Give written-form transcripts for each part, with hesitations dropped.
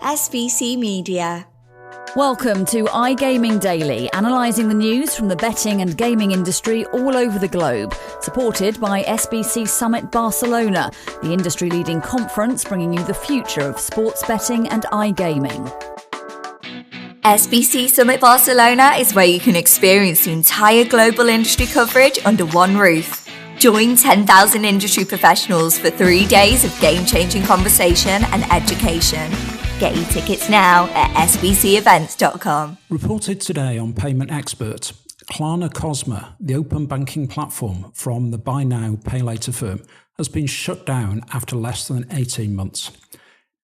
SBC Media. Welcome to iGaming Daily, analysing the news from the betting and gaming industry all over the globe. Supported by SBC Summit Barcelona, the industry-leading conference bringing you the future of sports betting and iGaming. SBC Summit Barcelona is where you can experience the entire global industry coverage under one roof. Join 10,000 industry professionals for 3 days of game-changing conversation and education. Get your tickets now at sbcevents.com. Reported today on Payment Expert, Klarna Kosma, the open banking platform from the buy now, pay later firm, has been shut down after less than 18 months.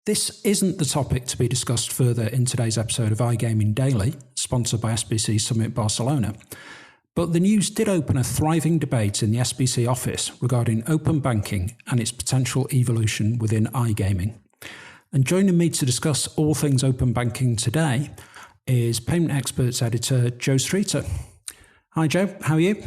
This isn't the topic to be discussed further in today's episode of iGaming Daily, sponsored by SBC Summit Barcelona. But the news did open a thriving debate in the SBC office regarding open banking and its potential evolution within iGaming. And joining me to discuss all things open banking today is Payment Experts editor Joe Streeter. Hi Joe, how are you?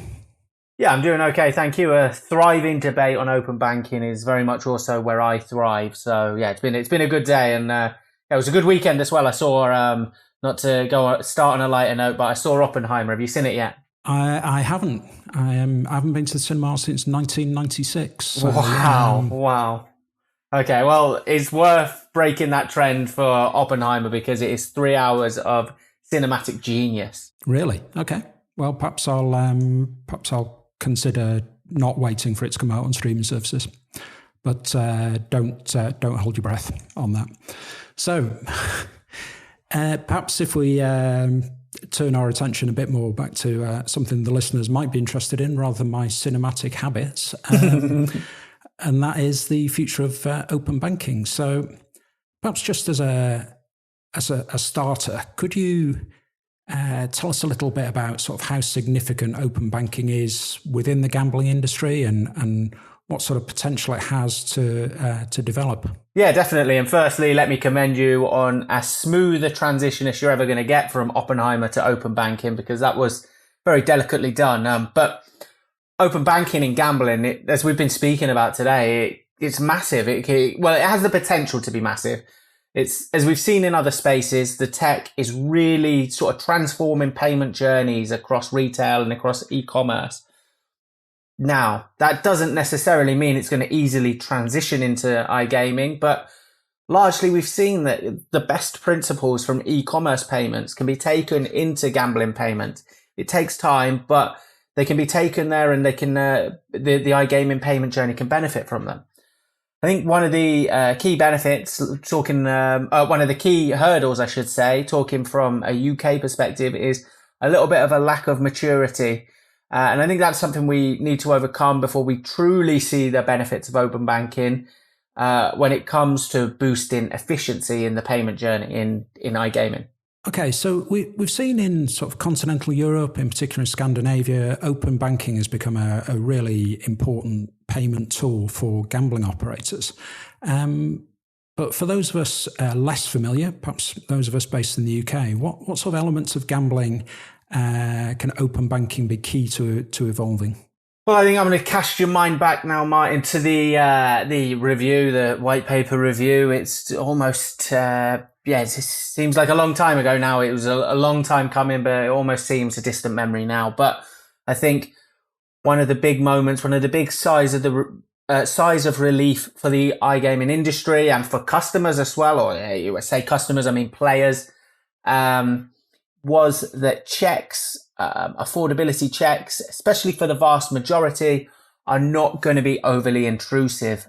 Yeah, I'm doing okay, thank you. A thriving debate on open banking is very much also where I thrive. So yeah, it's been a good day, and it was a good weekend as well. I saw not to start on a lighter note, but I saw Oppenheimer. Have you seen it yet? I haven't. I haven't been to the cinema since 1996. So, Wow. Okay, well, it's worth breaking that trend for Oppenheimer because it is 3 hours of cinematic genius. Really? Okay. Well, perhaps I'll consider not waiting for it to come out on streaming services, but don't hold your breath on that. So, perhaps if we turn our attention a bit more back to something the listeners might be interested in, rather than my cinematic habits. And that is the future of open banking. So perhaps just as a starter, could you tell us a little bit about sort of how significant open banking is within the gambling industry and what sort of potential it has to develop? Yeah, definitely. And firstly, let me commend you on as smooth a transition as you're ever going to get from Oppenheimer to open banking, because that was very delicately done. But open banking in gambling, as we've been speaking about today, it's massive. It has the potential to be massive. It's, as we've seen in other spaces, the tech is really sort of transforming payment journeys across retail and across e-commerce. Now, that doesn't necessarily mean it's going to easily transition into iGaming, but largely we've seen that the best principles from e-commerce payments can be taken into gambling payments. It takes time, but they can be taken there, and they can the iGaming payment journey can benefit from them. I think one of the key benefits, one of the key hurdles, I should say, talking from a UK perspective, is a little bit of a lack of maturity. And I think that's something we need to overcome before we truly see the benefits of open banking when it comes to boosting efficiency in the payment journey in iGaming. Okay, so we've seen in sort of continental Europe, in particular in Scandinavia, open banking has become a really important payment tool for gambling operators. But for those of us less familiar, perhaps those of us based in the UK, what sort of elements of gambling can open banking be key to evolving? Well, I think I'm going to cast your mind back now, Martin, to the review, the white paper review. It's almost it seems like a long time ago now. It was a long time coming, but it almost seems a distant memory now. But I think one of the big moments, one of the big sighs of relief for the iGaming industry and for customers as well, or you say customers, I mean players, was that checks, affordability checks, especially for the vast majority, are not going to be overly intrusive.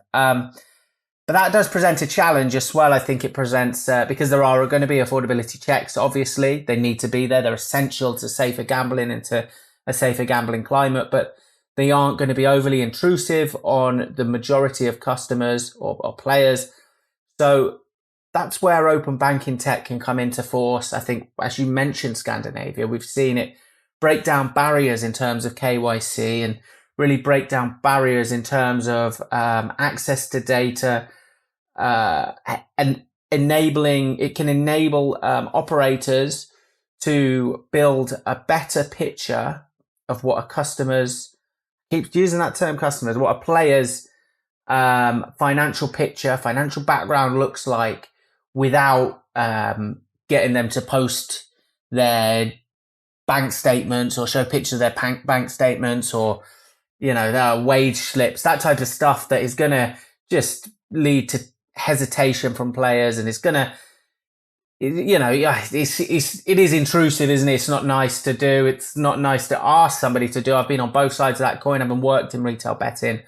But that does present a challenge as well. I think it presents, because there are going to be affordability checks, obviously. They need to be there. They're essential to safer gambling and to a safer gambling climate, but they aren't going to be overly intrusive on the majority of customers or players. So that's where open banking tech can come into force. I think, as you mentioned, Scandinavia, we've seen it break down barriers in terms of KYC and really break down barriers in terms of access to data, and it can enable operators to build a better picture of what a customer's, keep using that term customers, what a player's financial picture, financial background looks like without getting them to post their bank statements or show pictures of their bank statements or, their wage slips, that type of stuff that is going to just lead to hesitation from players. And it's going to, it is intrusive, isn't it? It's not nice to do. It's not nice to ask somebody to do. I've been on both sides of that coin. Having worked in retail betting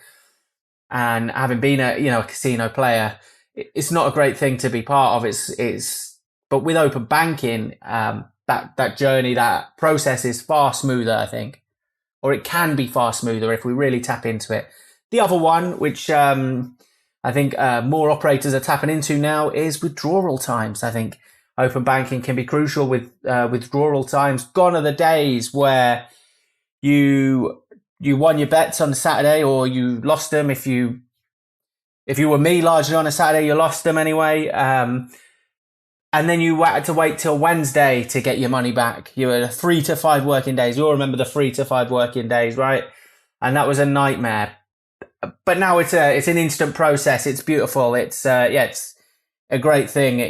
and having been a casino player, it's not a great thing to be part of. But with open banking, that journey, that process is far smoother, I think, or it can be far smoother if we really tap into it. The other one, which I think more operators are tapping into now, is withdrawal times. I think open banking can be crucial with withdrawal times. Gone are the days where you won your bets on a Saturday or you lost them. If you were me largely on a Saturday, you lost them anyway. And then you had to wait till Wednesday to get your money back. You had 3 to 5 working days. You all remember the 3 to 5 working days, right? And that was a nightmare. But now it's an instant process. It's beautiful. It's a great thing,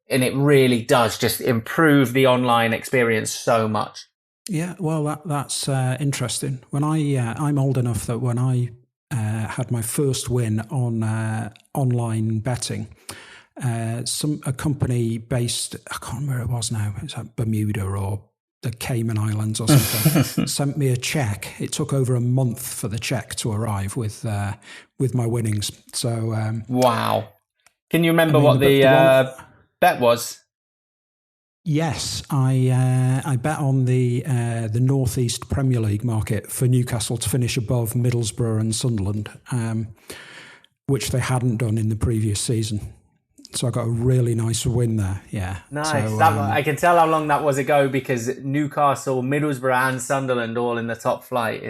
and it really does just improve the online experience so much. Yeah, well, that's interesting. When I'm old enough that when I had my first win on online betting, a company based, I can't remember where it was now, it's like Bermuda or the Cayman Islands or something, sent me a check. It took over a month for the check to arrive with my winnings. So wow. Can you remember what the bet was? Yes, I bet on the Northeast Premier League market for Newcastle to finish above Middlesbrough and Sunderland, which they hadn't done in the previous season. So I got a really nice win there. Yeah, nice. So, I can tell how long that was ago because Newcastle, Middlesbrough, and Sunderland all in the top flight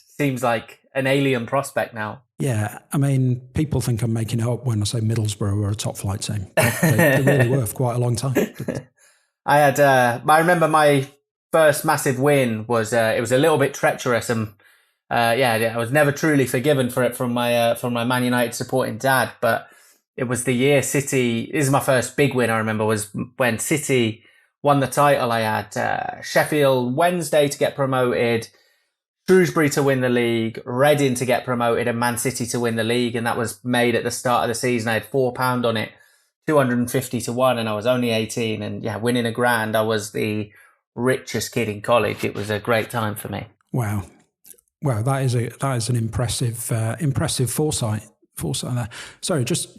seems like an alien prospect now. Yeah, I mean, people think I'm making it up when I say Middlesbrough were a top flight team. They really were for quite a long time. I remember my first massive win was it was a little bit treacherous, and I was never truly forgiven for it from my Man United supporting dad. But it was the year City. This is my first big win. I remember was when City won the title. I had Sheffield Wednesday to get promoted, Shrewsbury to win the league, Reading to get promoted, and Man City to win the league. And that was made at the start of the season. I had £4 on it, 250 to 1, and I was only 18. And winning £1 grand, I was the richest kid in college. It was a great time for me. Wow. Well, that is an impressive foresight there. Sorry, just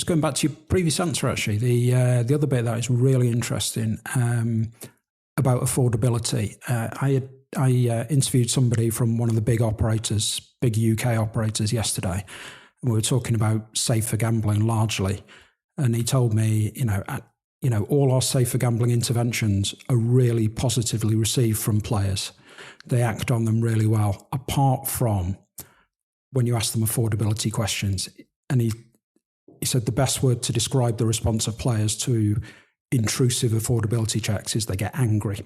going back to your previous answer, actually, the other bit that is really interesting about affordability. I interviewed somebody from one of the big UK operators yesterday, and we were talking about safer gambling largely. And he told me, all our safer gambling interventions are really positively received from players. They act on them really well, apart from when you ask them affordability questions. And he said the best word to describe the response of players to intrusive affordability checks is they get angry.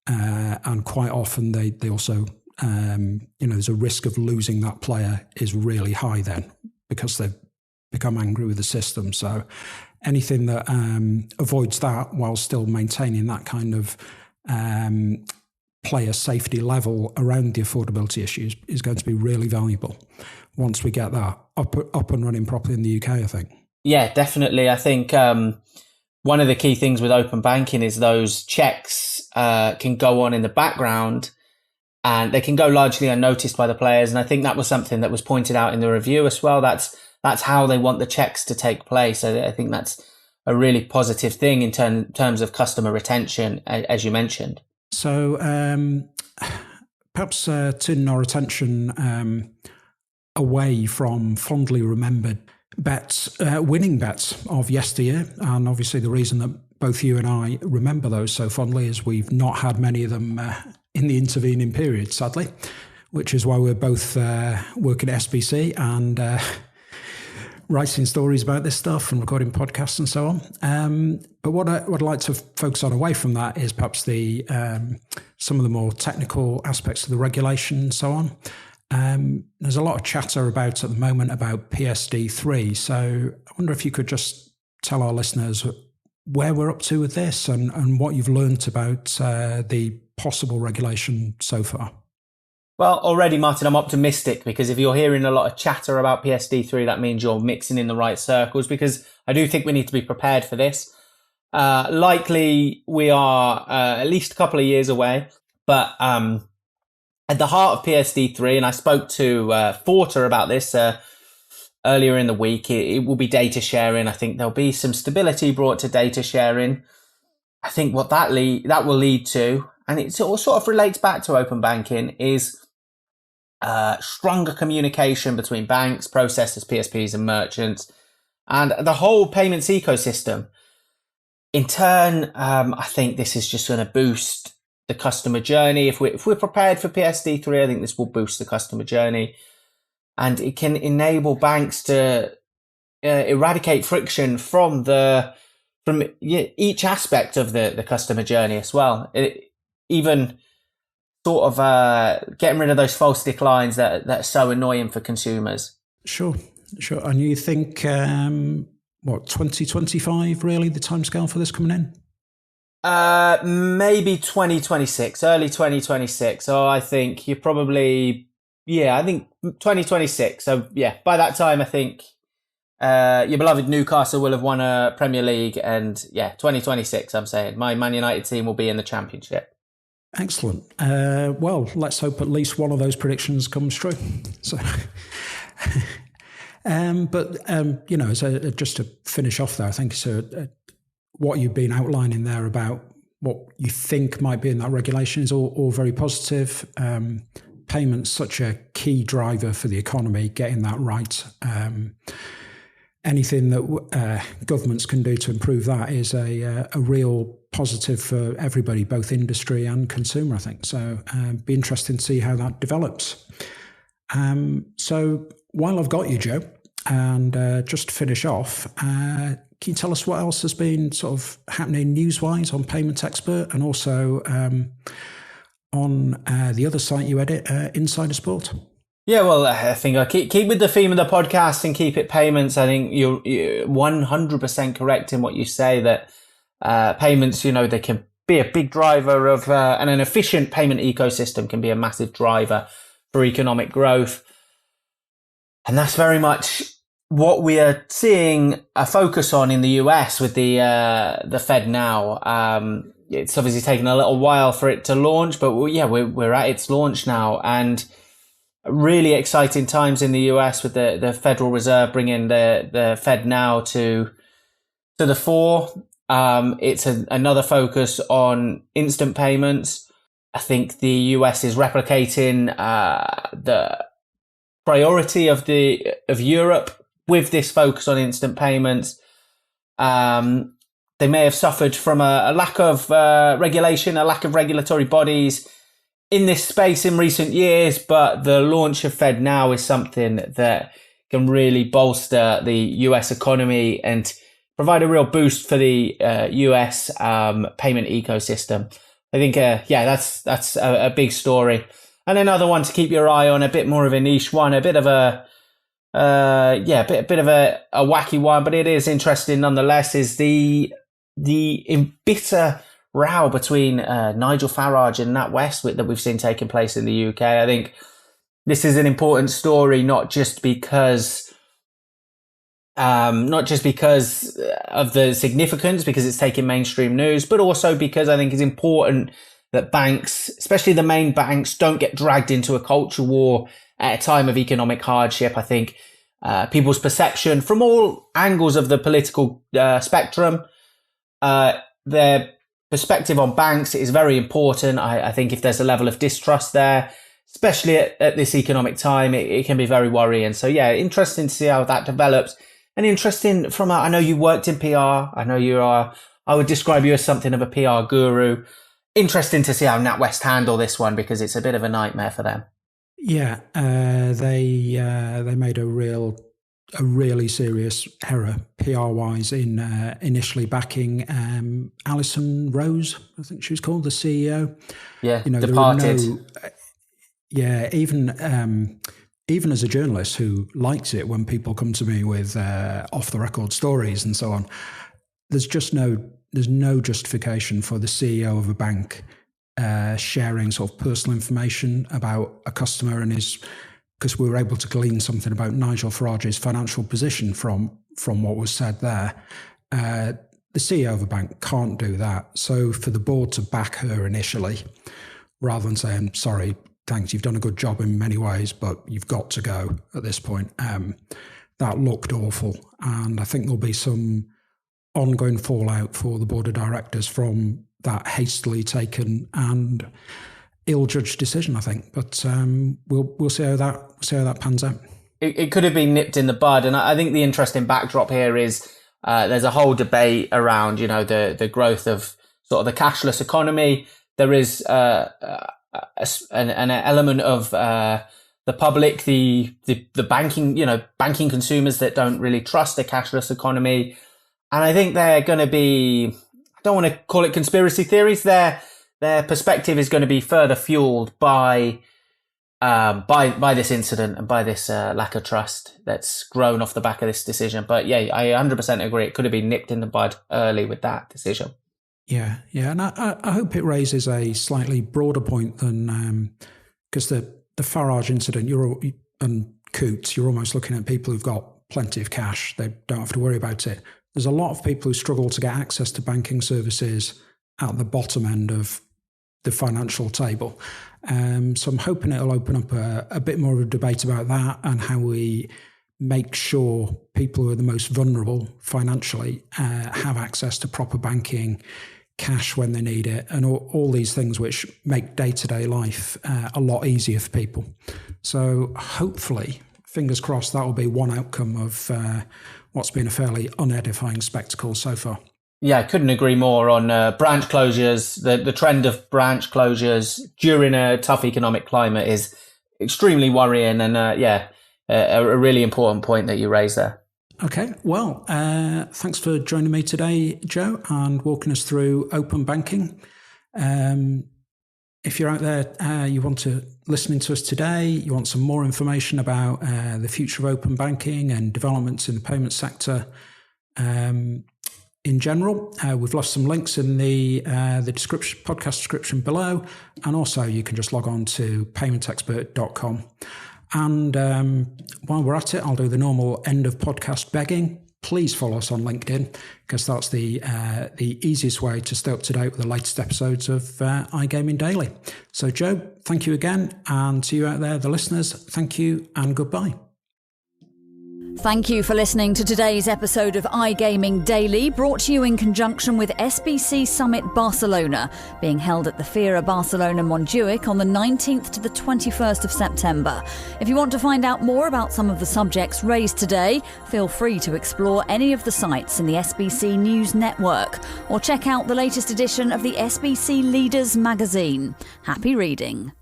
And quite often they also, there's a risk of losing that player is really high then because they've become angry with the system. So anything that avoids that while still maintaining that kind of player safety level around the affordability issues is going to be really valuable once we get that up and running properly in the UK, I think. Yeah, definitely. I think one of the key things with open banking is those checks can go on in the background and they can go largely unnoticed by the players. And I think that was something that was pointed out in the review as well. That's how they want the checks to take place. I think that's a really positive thing in terms of customer retention, as you mentioned. So perhaps turning our attention away from fondly remembered bets, winning bets of yesteryear. And obviously the reason that both you and I remember those so fondly is we've not had many of them in the intervening period, sadly, which is why we're both working at SBC and writing stories about this stuff and recording podcasts and so on. But what I'd like to focus on away from that is perhaps the some of the more technical aspects of the regulation and so on. There's a lot of chatter at the moment about PSD3. So I wonder if you could just tell our listeners where we're up to with this and what you've learned about the possible regulation so far. Well, already, Martin, I'm optimistic, because if you're hearing a lot of chatter about PSD3, that means you're mixing in the right circles, because I do think we need to be prepared for this. Likely, we are at least a couple of years away, but at the heart of PSD3, and I spoke to Forta about this earlier in the week, it will be data sharing. I think there'll be some stability brought to data sharing. I think what that will lead to, and it sort of relates back to open banking, is stronger communication between banks, processors, PSPs, and merchants, and the whole payments ecosystem. In turn, I think this is just going to boost the customer journey. If we're prepared for PSD3, I think this will boost the customer journey, and it can enable banks to eradicate friction from each aspect of the customer journey as well. Even sort of getting rid of those false declines that are so annoying for consumers. Sure. And you think, 2025 really, the timescale for this coming in? Maybe 2026, early 2026. So I think you're probably, I think 2026. So yeah, by that time, I think your beloved Newcastle will have won a Premier League, and 2026, I'm saying my Man United team will be in the Championship. Excellent. Well, let's hope at least one of those predictions comes true. So, just to finish off there, I think what you've been outlining there about what you think might be in that regulation is all very positive. Payments such a key driver for the economy, getting that right. Anything that governments can do to improve that is a real positive for everybody, both industry and consumer, I think. So be interesting to see how that develops. So while I've got you, Joe, and just to finish off, can you tell us what else has been sort of happening news-wise on Payment Expert, and also on the other site you edit, Insider Sport? Yeah, well, I think I keep with the theme of the podcast and keep it payments. I think you're 100% correct in what you say, that payments, they can be a big driver of, and an efficient payment ecosystem can be a massive driver for economic growth. And that's very much what we are seeing a focus on in the US with the Fed now. It's obviously taken a little while for it to launch, but we're at its launch now, and really exciting times in the US with the Federal Reserve bringing the Fed now to the fore. It's another focus on instant payments. I think the US is replicating the priority of Europe with this focus on instant payments. They may have suffered from a lack of regulation, a lack of regulatory bodies in this space in recent years, but the launch of Fed Now is something that can really bolster the US economy and provide a real boost for the US payment ecosystem. I think, that's a big story. And another one to keep your eye on, a bit more of a niche one, a bit of a bit of a wacky one, but it is interesting nonetheless, is the bitter row between Nigel Farage and Nat West that we've seen taking place in the UK. I think this is an important story, not just because of the significance, because it's taking mainstream news, but also because I think it's important that banks, especially the main banks, don't get dragged into a culture war at a time of economic hardship. I think people's perception from all angles of the political spectrum, their perspective on banks is very important. I think if there's a level of distrust there, especially at this economic time, it can be very worrying. So interesting to see how that develops. And interesting I know you worked in PR. I know I would describe you as something of a PR guru. Interesting to see how NatWest handle this one, because it's a bit of a nightmare for them. Yeah, they made a really serious error PR-wise in initially backing Alison Rose, I think she was called, the even as a journalist who likes it when people come to me with off-the-record stories and so on, there's no justification for the CEO of a bank sharing sort of personal information about a customer and because we were able to glean something about Nigel Farage's financial position from what was said there. The CEO of a bank can't do that. So for the board to back her initially, rather than saying, sorry, thanks, you've done a good job in many ways, but you've got to go at this point, that looked awful. And I think there'll be some ongoing fallout for the board of directors from that hastily taken and ill-judged decision, I think. But we'll see how that pans out. It could have been nipped in the bud, and I think the interesting backdrop here is there's a whole debate around, the growth of sort of the cashless economy. There is an element of the public, the banking consumers that don't really trust the cashless economy, and I think they're going to be, I don't want to call it conspiracy theories. Their perspective is going to be further fueled by this incident and by this lack of trust that's grown off the back of this decision. But yeah, I 100% agree. It could have been nipped in the bud early with that decision. Yeah. And I hope it raises a slightly broader point than because the Farage incident, and Coots, you're almost looking at people who've got plenty of cash. They don't have to worry about it. There's a lot of people who struggle to get access to banking services at the bottom end of the financial table. So I'm hoping it'll open up a bit more of a debate about that and how we make sure people who are the most vulnerable financially have access to proper banking, cash when they need it, and all these things which make day-to-day life a lot easier for people. So hopefully, fingers crossed, that will be one outcome of what's been a fairly unedifying spectacle so far. Yeah, I couldn't agree more on branch closures. The trend of branch closures during a tough economic climate is extremely worrying, and a really important point that you raised there. Okay, well, thanks for joining me today, Joe, and walking us through open banking. If you're out there, you want to listening to us today, you want some more information about the future of open banking and developments in the payment sector in general, we've left some links in the description, podcast description below, and also you can just log on to paymentexpert.com. And while we're at it, I'll do the normal end of podcast begging. Please follow us on LinkedIn, because that's the easiest way to stay up to date with the latest episodes of iGaming Daily. So, Joe, thank you again, and to you out there, the listeners, thank you and goodbye. Thank you for listening to today's episode of iGaming Daily, brought to you in conjunction with SBC Summit Barcelona, being held at the Fira Barcelona Montjuic on the 19th to the 21st of September. If you want to find out more about some of the subjects raised today, feel free to explore any of the sites in the SBC News Network, or check out the latest edition of the SBC Leaders magazine. Happy reading.